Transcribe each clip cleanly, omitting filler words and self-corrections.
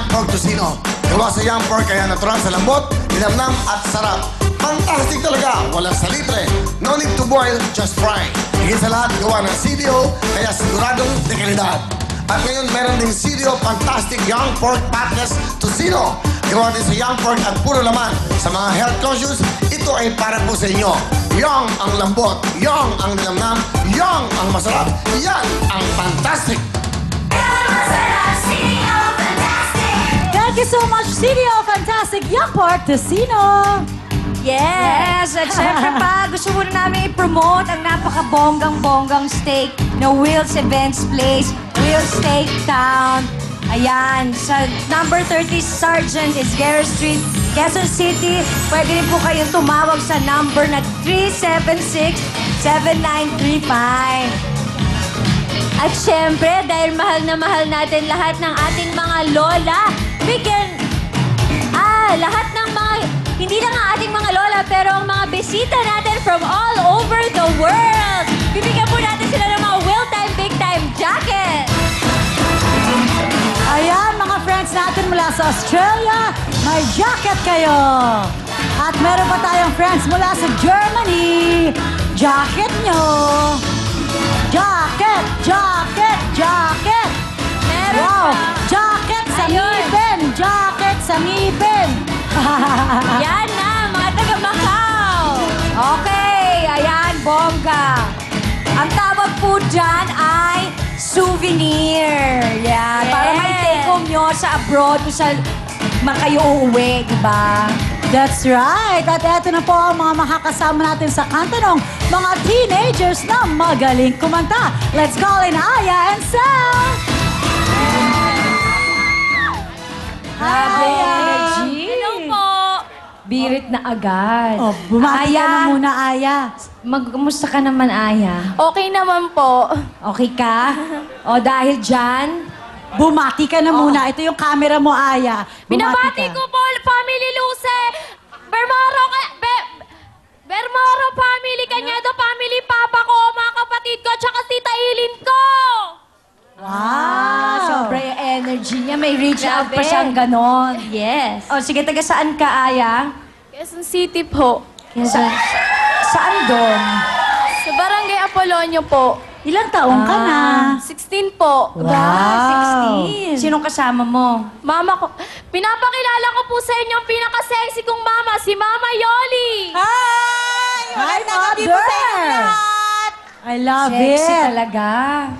Young Pork Tocino. Gawa sa Young Pork kaya natural sa lambot, linamnam at sarap. Fantastic talaga, walang salitre. No need to boil, just fry. Higit sa lahat, gawa ng CDO, kaya siguradong de kalidad. At ngayon, meron ding CDO Fantastic Young Pork Patless Tocino. Gawa din sa Young Pork at puro laman. Sa mga health conscious, ito ay para po sa inyo. Young ang lambot, young ang linamnam, young ang masarap. Yan ang fantastic. Thank you so much, CDO Fantastic Young Pork Tocino. Yes! At syempre pa, gusto muna namin i-promote ang napaka-bonggang-bonggang steak na Will's Events Place, Will's Steak Town. Ayan, sa number 30 Sergeant Esguerra Street, Quezon City. Pwede rin po kayong tumawag sa number na 376-7935. At syempre, dahil mahal na mahal natin lahat ng ating mga lola, lahat ng mga, hindi lang ang ating mga lola, pero ang mga bisita natin from all over the world. Bibigyan po natin sila ng mga Will Time Big Time jacket. Ayan, mga friends natin mula sa Australia, may jacket kayo. At meron pa tayong friends mula sa Germany. Jacket nyo. Jacket, jacket, jacket. Meron Wow, pa. jacket sa Ayun. ngipin. Jacket sa ngipin. Yan na, mga taga Macau. Okay, ayan, bongga. Ang tawag po dyan ay souvenir. Yan, para may take home nyo sa abroad kung saan man kayo uuwi, di ba? That's right. At eto na po ang mga makakasama natin sa kantanong mga teenagers na magaling kumanta. Let's call in Aya and Sam. Grabe, Aya. energy. Hello po. Birit na agad. Oh, bumati ka na muna, Aya. Magkumusta ka naman, Aya? Okay naman po. Okay ka? O dahil dyan, Bumati ka na muna. Ito yung camera mo, Aya. Binabati ko po, family Luce. Bermaro family, Kanyado family, papa ko, mga kapatid ko, tsaka si Tailin ko. Wow. sobra yung energy niya. May reach out pa siyang ganon. Yes. O sige, taga saan ka, Aya? Quezon City po. Saan doon? Sa Barangay Apolonio po. Ilang taong ka na? 16 po. Wow. 16. Sinong kasama mo? Mama ko. Pinapakilala ko po sa inyo ang pinaka-sexy kong mama, si Mama Yoli. Hi, Mother! I love Sexy it. talaga.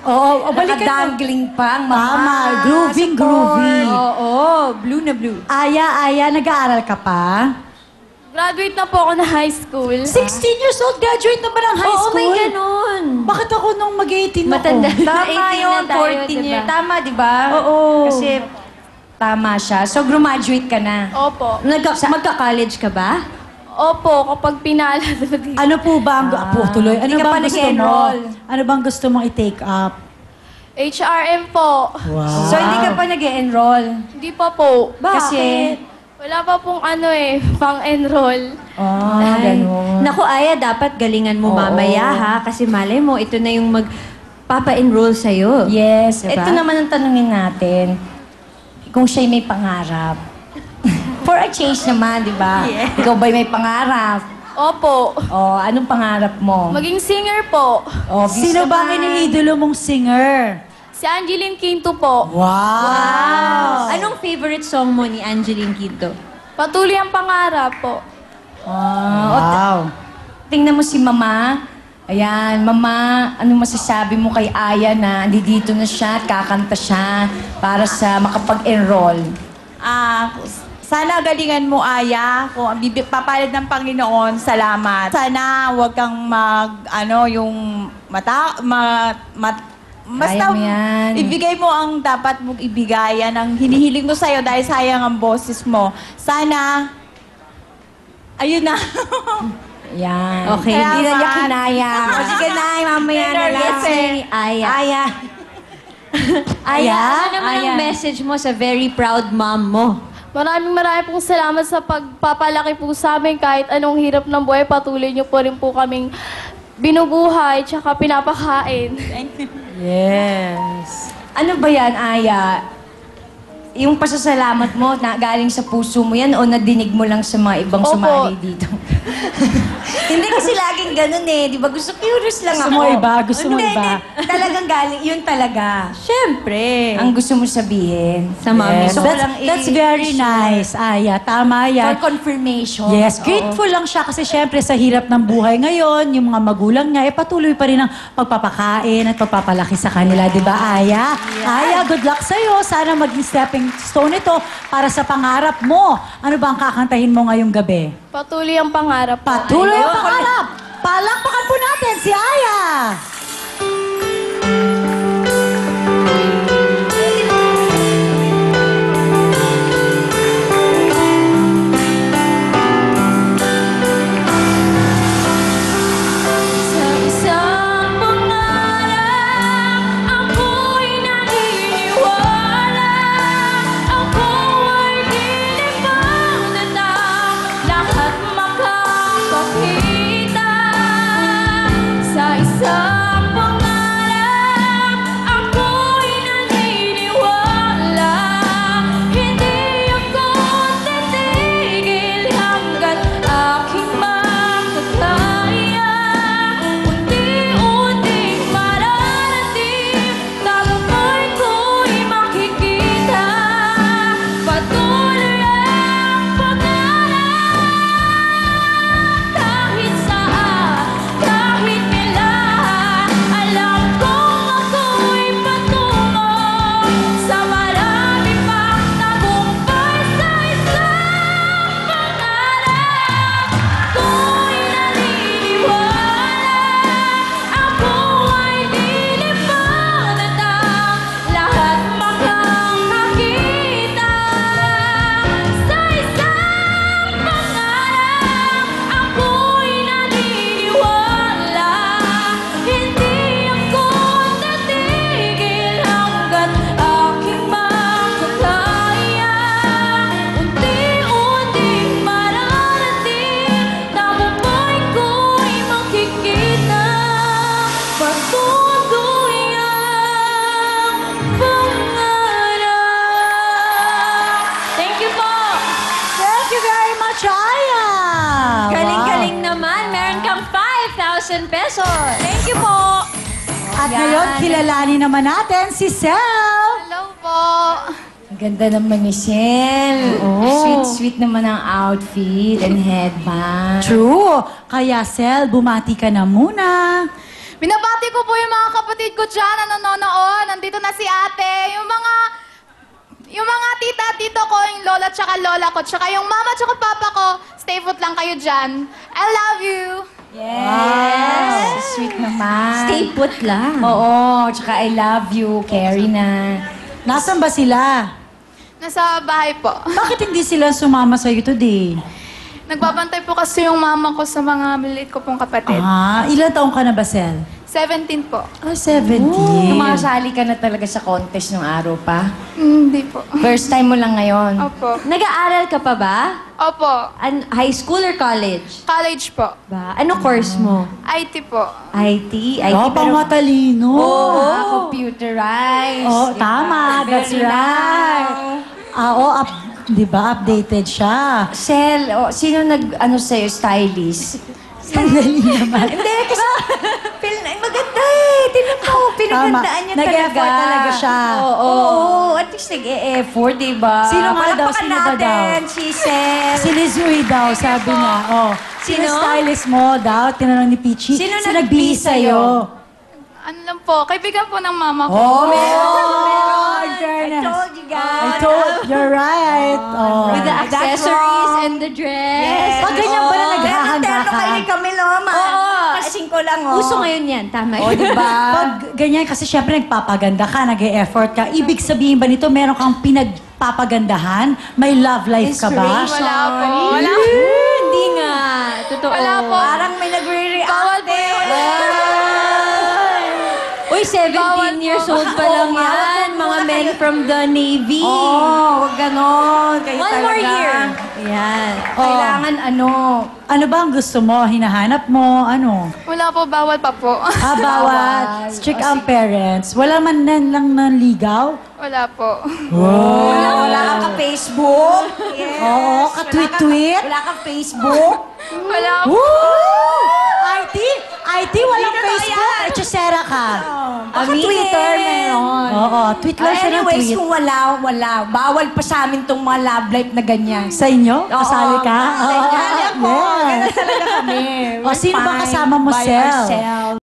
Oo, balikan mo. Nakadangling pa ang Tama, grooving, groovy. Oo, blue na blue. Aya, nag-aaral ka pa? Graduate na po ako na high school. 16 years old, graduate na ba ng high Oo, school? may ganun. Bakit ako nung mag-18 ako? Matanda. Tama 18 yun, na tayo, 14 diba? years. Tama, di ba? Oo. Kasi tama siya. So, graduate ka na. Opo. Magka-college ka ba? Opo, kapag pinala. Ano po ba ang... tuloy. Ano Hindi ka pa bang gusto mo? nag-enroll. Ano bang gusto mong i-take up? HRM po. Wow. So, hindi ka pa nag-enroll. Hindi pa po. Kasi, Wala pa pong pang-enroll. ganun. Naku, Aya, dapat galingan mo Oo. mamaya, ha? Kasi malay mo, ito na yung magpapa-enroll sa'yo. Yes. Diba? Ito naman ang tanungin natin. Kung siya'y may pangarap. For a change naman, di ba? Yeah. Ikaw ba'y may pangarap? Opo. O, anong pangarap mo? Maging singer po. O, Sino ba ang iniidolo mong singer? Si Angeline Quinto po. Wow! Anong favorite song mo ni Angeline Quinto? Patuloy ang pangarap po. Wow! Tingnan mo si Mama. Ayan, Mama, anong masasabi mo kay Aya na andito na siya at kakanta siya para sa makapag-enroll? Sana galingan mo, Aya. Kung papalit ng Panginoon, salamat. Sana huwag kang basta Kaya mo yan. ibigay mo ang dapat mong ibigay. Yan ang hinihiling ko sa'yo dahil sayang ang boses mo. Sana, ayun na. Yan. Okay. Hindi na niya Salamat. kinaya. O sige na, mamaya na lang. Yes, Si Aya. Aya. Aya, ano naman Aya. ang message mo sa very proud mom mo? Maraming pong salamat sa pagpapalaki po sa amin. Kahit anong hirap ng buhay, patuloy niyo po rin po kaming binubuhay tsaka pinapakain. Yes. Ano ba yan, Aya? yung pasasalamat mo, na galing sa puso mo yan o nadinig mo lang sa mga ibang Opo. sumali dito? Hindi kasi laging ganun eh. Di ba? Curious lang Gusto ako. mo iba? Gusto mo iba? Hindi. Talagang galing. Yun talaga. Siyempre. Ang gusto mo sabihin. Sa mami. Yes, Gusto ko lang that's very nice, Aya. Tama yan. For confirmation. Yes, Oo. grateful lang siya kasi syempre sa hirap ng buhay ngayon, yung mga magulang niya, patuloy pa rin ang pagpapakain at pagpapalaki sa kanila, di ba, Aya? Aya, good luck sa'yo. Sana maging stepping stone ito para sa pangarap mo. Ano ba ang kakantahin mo ngayong gabi? Patuloy ang pangarap po. Patuloy ang pangarap! Palakpakan po natin si Aya! Sa isang pangarap, ako'y naniniwala. Ako ay dinibanatang lahat makakakita. Sa isang pangarap, ako'y naniniwala. Hindi ako titigil hanggat aking makakaya. Unti-unting mararating, tagumpay ko'y makikita. Patuloy ang pangarap, kahit saan, kahit kailan. Alam kong ako'y patungo sa marami pang tagumpay. Sa isang pangarap, ako'y naniniwala. Ako ay dinibanatang lahat makakakita. Sa isang pangarap, ako'y naniniwala. Hindi ako titigil hanggat aking makakaya. Unti-unting mararating, tagumpay ko'y makikita. Patuloy ang pangarap. Thank you po. Thank you very much, Aya! Galing-galing naman. Meron kang 5,000 pesos. Thank you po. At Yan. ngayon, kilalanin naman natin si Sel! Hello po. Ang ganda naman ni Shell. Sweet-sweet naman ang outfit and headband. True! Kaya, Sel, bumati ka na muna. Binabati ko po yung mga kapatid ko dyan na nanonood. Nandito na si ate. Yung mga tita at tito ko, yung lola tsaka lola ko, tsaka yung mama tsaka papa ko, stay put lang kayo dyan. I love you. Yes! Sweet naman. Stay put lang. Oo, tsaka I love you, Carrie na. Nasaan ba sila? Nasa bahay po. Bakit hindi sila sumama sa'yo today? Nagbabantay po kasi yung mama ko sa mga maliit ko pong kapatid. Ah, ilan taong ka na ba, Sel? 17 po. Ah, 17. Tumasali ka na talaga sa contest ng araw pa. Hindi po. First time mo lang ngayon. Opo. Nag-aaral ka pa ba? Opo. High school or college? College po. Ba? Ano course mo? IT po. IT? Oh, pang matalino. Computerized. Oh, Diba? tama. That's Very right. now. Di ba? Updated siya. Sel, sino nag-ano sa'yo, stylist? Sandali naman. Hindi, kasi maganda eh. Tinan mo, pinagandaan niya talaga. Nag-effort talaga siya. Oo, at least nag-e-effort, diba? Sino nga daw? Palakpakan Sino ba daw? natin, si Sel. Si Liz Uy daw, sabi niya. Oh, sino Sino? stylist mo daw? Tinanong ni Peachy. Sino nagbihis sa'yo? Ano lang po, kaibigan po ng mama ko. Oh, meron! I Fairness. told you guys. I told, you're right. Oh. With the That's accessories wrong. and the dress. Pag ganyan ba na naghahanda Terno ka? kayo ni Camilo, ma. Oo. Kasing ko lang, oh. Uso ngayon yan. Tama O, yun. diba? Pag ganyan, kasi syempre nagpapaganda ka, nag-e-effort ka. Ibig sabihin ba nito, meron kang pinagpapagandahan? May love life ka ba? Inspiration. Wala po. Wala. Hindi nga. Totoo. Wala po. Parang may nagre-react. Bawal po yun. Uy, 17 Bawal years po. old pa lang yan. Mga men from the Navy. Oh, wag ganon. Kayo One talaga. more year. Yan. Kailangan ano. Ano ba ang gusto mo? Hinahanap mo? Ano? Wala po, bawal pa po. Bawat. Strict ang parents. Wala man lang nanligaw? Wala po. Wala kang ka-Facebook? Yes. Oo, ka-tweet-tweet. Wala kang Facebook? Wala po. Woo! IT, walang Hindi totoo Facebook. yan. Echosera ka. Baka Twitter meron. Oo, tweet lang siya ng Anyways, tweet. kung wala. Bawal pa sa amin tong mga love life na ganyan. Sa inyo? Kasali ka? Sa inyo. Oo, Ganun talaga kami. O, sino ba We're kasama mo, fine by Sel? ourselves.